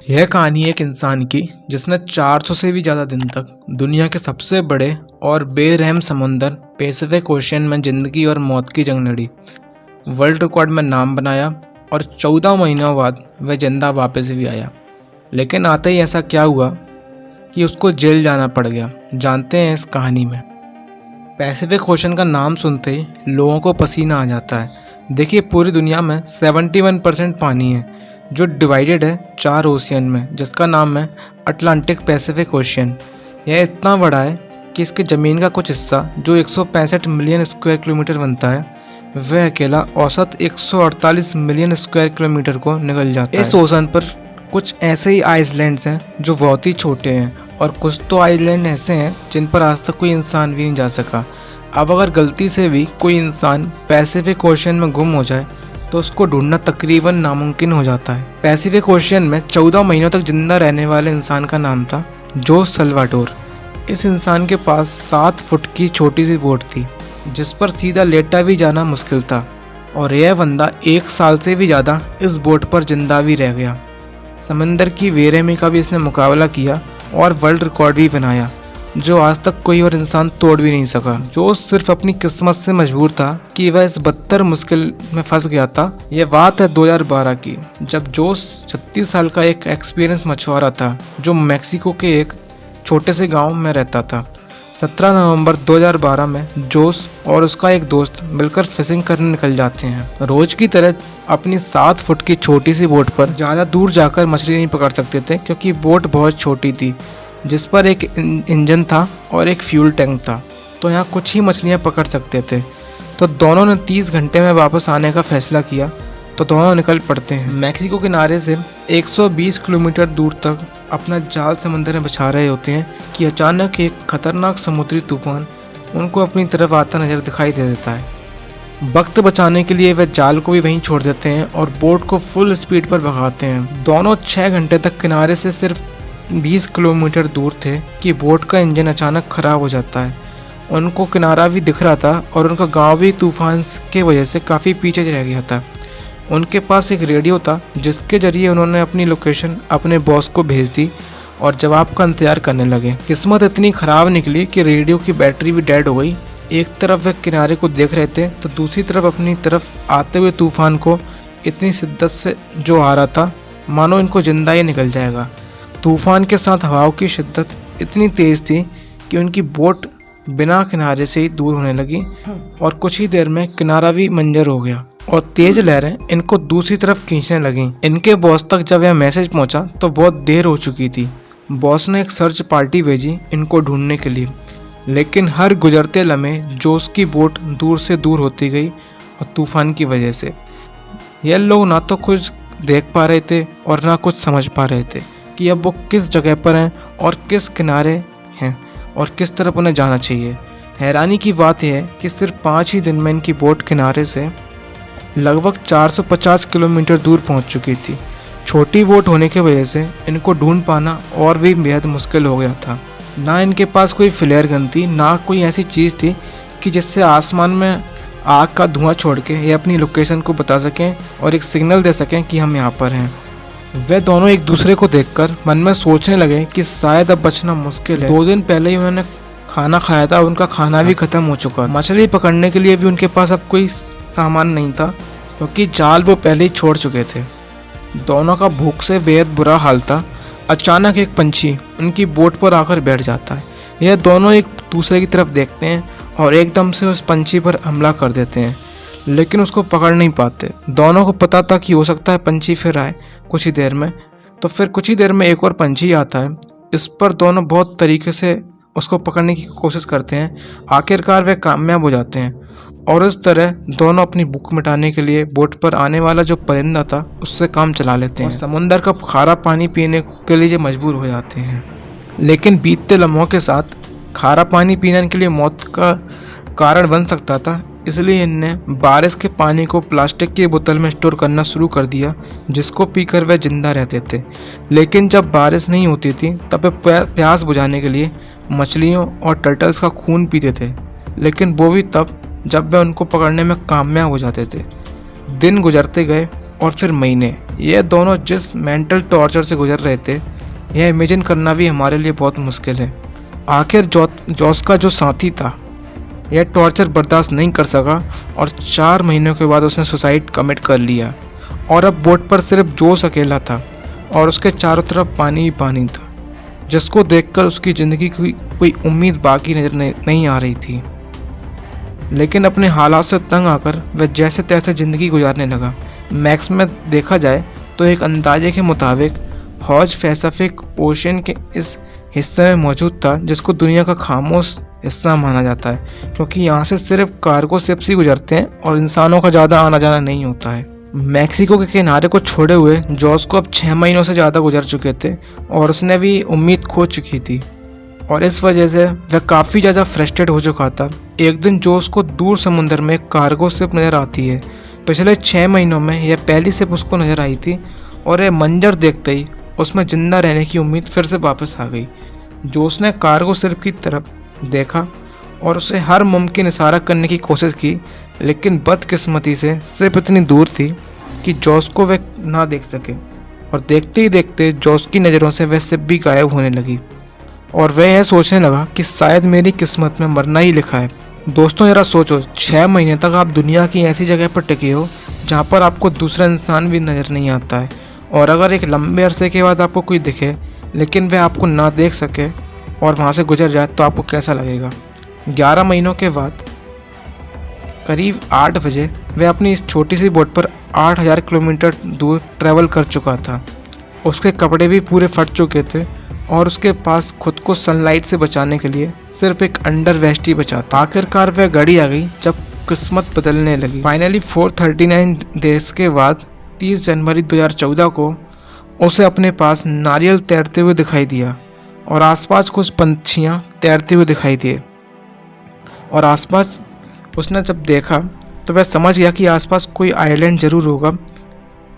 यह कहानी एक इंसान की जिसने 400 से भी ज़्यादा दिन तक दुनिया के सबसे बड़े और बेरहम समुंदर पैसिफिक ओशियन में ज़िंदगी और मौत की जंग लड़ी, वर्ल्ड रिकॉर्ड में नाम बनाया और 14 महीनों बाद वह जिंदा वापस भी आया। लेकिन आते ही ऐसा क्या हुआ कि उसको जेल जाना पड़ गया, जानते हैं इस कहानी में। पैसिफिक ओशन का नाम सुनते ही लोगों को पसीना आ जाता है। देखिए, पूरी दुनिया में 71% पानी है जो डिवाइडेड है 4 ओशियन में, जिसका नाम है अटलांटिक पैसिफिक ओशियन। यह इतना बड़ा है कि इसके ज़मीन का कुछ हिस्सा जो 165 मिलियन स्क्वायर किलोमीटर बनता है, वह अकेला औसत 148 मिलियन स्क्वायर किलोमीटर को निकल जाता है। इस ओशन पर कुछ ऐसे ही आइसलैंड्स हैं जो बहुत ही छोटे हैं, और कुछ तो आइलैंड ऐसे हैं जिन पर आज तक कोई इंसान भी नहीं जा सका। अब अगर गलती से भी कोई इंसान पैसिफिक ओशियन में गुम हो जाए तो उसको ढूंढना तकरीबन नामुमकिन हो जाता है। पैसिफिक ओशियन में 14 महीनों तक जिंदा रहने वाले इंसान का नाम था जोस सल्वाडोर। इस इंसान के पास 7 फुट की छोटी सी बोट थी जिस पर सीधा लेटा भी जाना मुश्किल था, और यह बंदा 1 साल से भी ज़्यादा इस बोट पर जिंदा भी रह गया। समंदर की बेरहमी का भी इसने मुकाबला किया और वर्ल्ड रिकॉर्ड भी बनाया जो आज तक कोई और इंसान तोड़ भी नहीं सका। जोस सिर्फ अपनी किस्मत से मजबूर था कि वह इस बदतर मुश्किल में फंस गया था। यह बात है 2012 की, जब जोस 36 साल का एक एक्सपीरियंस मछुआरा था जो मैक्सिको के एक छोटे से गांव में रहता था। 17 नवंबर 2012 में जोस और उसका एक दोस्त मिलकर फिशिंग करने निकल जाते हैं। रोज की तरह अपनी 7 फुट की छोटी सी बोट पर ज़्यादा दूर जाकर मछली नहीं पकड़ सकते थे क्योंकि बोट बहुत छोटी थी, जिस पर एक इंजन था और एक फ्यूल टैंक था, तो यहाँ कुछ ही मछलियाँ पकड़ सकते थे। तो दोनों ने 30 घंटे में वापस आने का फैसला किया, तो दोनों निकल पड़ते हैं। मैक्सिको किनारे से 120 किलोमीटर दूर तक अपना जाल समुद्र में बिछा रहे होते हैं कि अचानक एक खतरनाक समुद्री तूफान उनको अपनी तरफ आता नजर दिखाई दे देता है। वक्त बचाने के लिए वे जाल को भी वहीं छोड़ देते हैं और बोट को फुल स्पीड पर भगाते हैं। दोनों 6 घंटे तक किनारे से सिर्फ 20 किलोमीटर दूर थे कि बोट का इंजन अचानक खराब हो जाता है। उनको किनारा भी दिख रहा था और उनका गांव भी तूफान के वजह से काफ़ी पीछे रह गया था। उनके पास एक रेडियो था जिसके जरिए उन्होंने अपनी लोकेशन अपने बॉस को भेज दी और जवाब का इंतजार करने लगे। किस्मत इतनी ख़राब निकली कि रेडियो की बैटरी भी डेड हो गई। एक तरफ वे किनारे को देख रहे थे तो दूसरी तरफ अपनी तरफ आते हुए तूफान को इतनी शिद्दत से जो आ रहा था मानो इनको जिंदा ही निकल जाएगा। तूफान के साथ हवाओं की शिद्दत इतनी तेज़ थी कि उनकी बोट बिना किनारे से ही दूर होने लगी और कुछ ही देर में किनारा भी मंजर हो गया और तेज लहरें इनको दूसरी तरफ खींचने लगीं। इनके बॉस तक जब यह मैसेज पहुंचा तो बहुत देर हो चुकी थी। बॉस ने एक सर्च पार्टी भेजी इनको ढूंढने के लिए, लेकिन हर गुजरते लम्हे जोस की बोट दूर से दूर होती गई और तूफान की वजह से यह लोग ना तो कुछ देख पा रहे थे और ना कुछ समझ पा रहे थे कि अब वो किस जगह पर हैं और किस किनारे हैं और किस तरफ उन्हें जाना चाहिए। हैरानी की बात यह है कि सिर्फ 5 ही दिन में इनकी बोट किनारे से लगभग 450 किलोमीटर दूर पहुंच चुकी थी। छोटी बोट होने की वजह से इनको ढूंढ पाना और भी बेहद मुश्किल हो गया था। ना इनके पास कोई फ्लेयर गन थी, ना कोई ऐसी चीज़ थी कि जिससे आसमान में आग का धुआं छोड़ के ये अपनी लोकेशन को बता सकें और एक सिग्नल दे सकें कि हम यहाँ पर हैं। वे दोनों एक दूसरे को देखकर मन में सोचने लगे कि शायद अब बचना मुश्किल है। 2 दिन पहले ही उन्होंने खाना खाया था, उनका खाना भी खत्म हो चुका। मछली पकड़ने के लिए भी उनके पास अब कोई सामान नहीं था क्योंकि जाल वो पहले ही छोड़ चुके थे। दोनों का भूख से बेहद बुरा हाल था। अचानक एक पंछी उनकी बोट पर आकर बैठ जाता है। यह दोनों एक दूसरे की तरफ देखते हैं और एकदम से उस पंछी पर हमला कर देते हैं, लेकिन उसको पकड़ नहीं पाते। दोनों को पता था कि हो सकता है पंछी फिर आए कुछ ही देर में, तो फिर कुछ ही देर में एक और पंछी आता है। इस पर दोनों बहुत तरीके से उसको पकड़ने की कोशिश करते हैं। आखिरकार वे कामयाब हो जाते हैं और इस तरह दोनों अपनी भूख मिटाने के लिए बोट पर आने वाला जो परिंदा था उससे काम चला लेते हैं और समुंदर का खारा पानी पीने के लिए मजबूर हो जाते हैं। लेकिन बीतते लम्हों के साथ खारा पानी पीने के लिए मौत का कारण बन सकता था, इसलिए इनने बारिश के पानी को प्लास्टिक की बोतल में स्टोर करना शुरू कर दिया जिसको पीकर वे जिंदा रहते थे। लेकिन जब बारिश नहीं होती थी तब वे प्यास बुझाने के लिए मछलियों और टर्टल्स का खून पीते थे, लेकिन वो भी तब जब वे उनको पकड़ने में कामयाब हो जाते थे। दिन गुजरते गए और फिर महीने, ये दोनों जिस मेंटल टॉर्चर से गुजर रहे थे, यह इमेजिन करना भी हमारे लिए बहुत मुश्किल है। आखिर जॉस का जो साथी था यह टॉर्चर बर्दाश्त नहीं कर सका और 4 महीनों के बाद उसने सुसाइड कमिट कर लिया। और अब बोट पर सिर्फ जॉस अकेला था और उसके चारों तरफ पानी ही पानी था, जिसको देखकर उसकी ज़िंदगी की कोई उम्मीद बाकी नजर नहीं आ रही थी। लेकिन अपने हालात से तंग आकर वह जैसे तैसे ज़िंदगी गुजारने लगा। मैक्स में देखा जाए तो एक अंदाजे के मुताबिक हौज पैसिफिक ओशन के इस हिस्से में मौजूद था, जिसको दुनिया का खामोश हिस्सा माना जाता है, क्योंकि यहाँ से सिर्फ कार्गो शिप्स ही गुजरते हैं और इंसानों का ज़्यादा आना जाना नहीं होता है। मैक्सिको के किनारे को छोड़े हुए जॉस को अब 6 महीनों से ज़्यादा गुजर चुके थे और उसने भी उम्मीद खो चुकी थी और इस वजह से वह काफ़ी ज़्यादा फ्रस्ट्रेट हो चुका था। एक दिन जॉस को दूर समुद्र में कार्गो शिप नज़र आती है। पिछले 6 महीनों में यह पहली शिप उसको नज़र आई थी और यह मंजर देखते ही उसमें जिंदा रहने की उम्मीद फिर से वापस आ गई। जॉस ने कार्गो शिप की तरफ देखा और उसे हर मुमकिन इशारा करने की कोशिश की, लेकिन बदकिस्मती से शिप इतनी दूर थी कि जॉस को वह ना देख सके और देखते ही देखते जॉस की नज़रों से वह शिप भी गायब होने लगी और वह यह सोचने लगा कि शायद मेरी किस्मत में मरना ही लिखा है। दोस्तों ज़रा सोचो, 6 महीने तक आप दुनिया की ऐसी जगह पर टिके हो जहाँ पर आपको दूसरा इंसान भी नज़र नहीं आता है, और अगर एक लंबे अरसे के बाद आपको कोई दिखे लेकिन वह आपको ना देख सके और वहाँ से गुजर जाए तो आपको कैसा लगेगा। 11 महीनों के बाद करीब 8 बजे वह अपनी इस छोटी सी बोट पर 8000 किलोमीटर दूर ट्रैवल कर चुका था। उसके कपड़े भी पूरे फट चुके थे और उसके पास खुद को सनलाइट से बचाने के लिए सिर्फ एक अंडर वेस्ट ही बचा था। आखिरकार वह घड़ी आ गई जब किस्मत बदलने लगी। फाइनली 439 डेज के बाद 30 जनवरी 2014 को उसे अपने पास नारियल तैरते हुए दिखाई दिया और आसपास कुछ पंछियाँ तैरते हुए दिखाई दिए और आसपास उसने जब देखा तो वह समझ गया कि आसपास कोई आइलैंड ज़रूर होगा।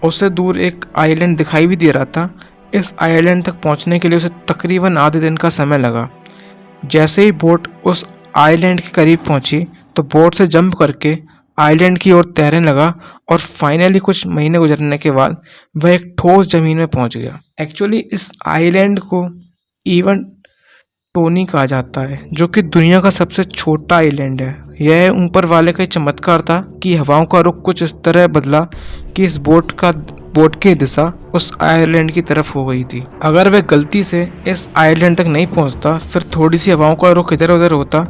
उससे दूर एक आइलैंड दिखाई भी दे रहा था। इस आइलैंड तक पहुंचने के लिए उसे तकरीबन आधे दिन का समय लगा। जैसे ही बोट उस आइलैंड के करीब पहुंची तो बोट से जंप करके आइलैंड की ओर तैरने लगा और फाइनली कुछ महीने गुजरने के बाद वह एक ठोस ज़मीन में पहुंच गया। एक्चुअली इस आइलैंड को इवन टोनी कहा जाता है, जो कि दुनिया का सबसे छोटा आइलैंड है। यह ऊपर वाले का चमत्कार था कि हवाओं का रुख कुछ इस तरह बदला कि इस बोट की दिशा उस आइलैंड की तरफ हो गई थी। अगर वह गलती से इस आइलैंड तक नहीं पहुंचता, फिर थोड़ी सी हवाओं का रुख इधर उधर होता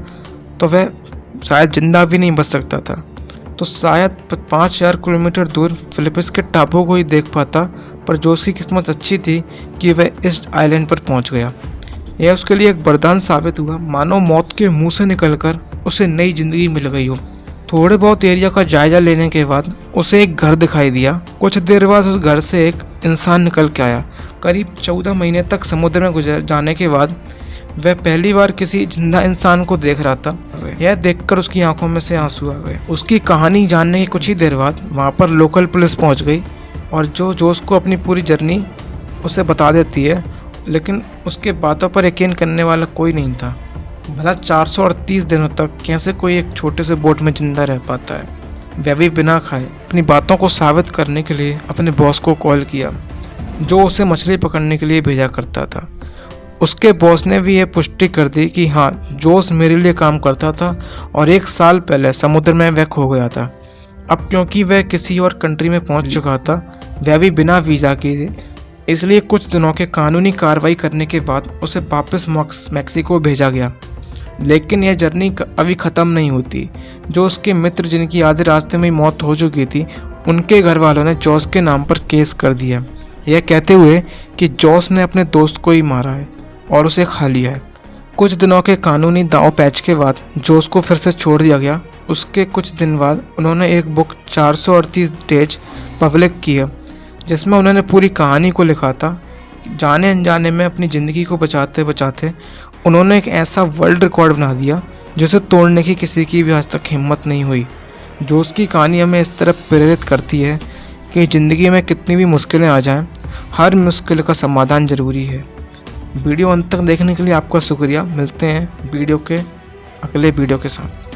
तो वह शायद जिंदा भी नहीं बच सकता था। तो शायद 5000 किलोमीटर दूर फिलिपींस के टापू को ही देख पाता, पर जो उसकी किस्मत अच्छी थी कि वह इस आइलैंड पर पहुंच गया। यह उसके लिए एक वरदान साबित हुआ, मानो मौत के मुंह से निकलकर उसे नई जिंदगी मिल गई हो। थोड़े बहुत एरिया का जायजा लेने के बाद उसे एक घर दिखाई दिया। कुछ देर बाद उस घर से एक इंसान निकल के आया। करीब 14 महीने तक समुद्र में गुजर जाने के बाद वह पहली बार किसी जिंदा इंसान को देख रहा था। यह देखकर उसकी आंखों में से आंसू आ गए। उसकी कहानी जानने की कुछ ही देर बाद वहाँ पर लोकल पुलिस पहुँच गई और जो उसको अपनी पूरी जर्नी उसे बता देती है, लेकिन उसके बातों पर यकीन करने वाला कोई नहीं था। भला 438 दिनों तक कैसे कोई एक छोटे से बोट में जिंदा रह पाता है, वह भी बिना खाए। अपनी बातों को साबित करने के लिए अपने बॉस को कॉल किया, जो उसे मछली पकड़ने के लिए भेजा करता था। उसके बॉस ने भी यह पुष्टि कर दी कि हाँ, जोस मेरे लिए काम करता था और 1 साल पहले समुद्र में वह खो गया था। अब क्योंकि वह किसी और कंट्री में पहुंच चुका था, वह भी बिना वीज़ा के, इसलिए कुछ दिनों के कानूनी कार्रवाई करने के बाद उसे वापस मैक्सिको भेजा गया। लेकिन यह जर्नी अभी ख़त्म नहीं होती। जो उसके मित्र जिनकी आधे रास्ते में मौत हो चुकी थी, उनके घर वालों ने जॉस के नाम पर केस कर दिया, यह कहते हुए कि जॉस ने अपने दोस्त को ही मारा है और उसे खा लिया है। कुछ दिनों के कानूनी दांव पैच के बाद जॉस को फिर से छोड़ दिया गया। उसके कुछ दिन बाद उन्होंने एक बुक 438 डेज पब्लिक की है, जिसमें उन्होंने पूरी कहानी को लिखा था। जाने अनजाने में अपनी ज़िंदगी को बचाते बचाते उन्होंने एक ऐसा वर्ल्ड रिकॉर्ड बना दिया जिसे तोड़ने की किसी की भी आज तक हिम्मत नहीं हुई। जो उसकी कहानी हमें इस तरफ प्रेरित करती है कि ज़िंदगी में कितनी भी मुश्किलें आ जाएं, हर मुश्किल का समाधान ज़रूरी है। वीडियो अंत तक देखने के लिए आपका शुक्रिया। मिलते हैं वीडियो के अगले वीडियो के साथ।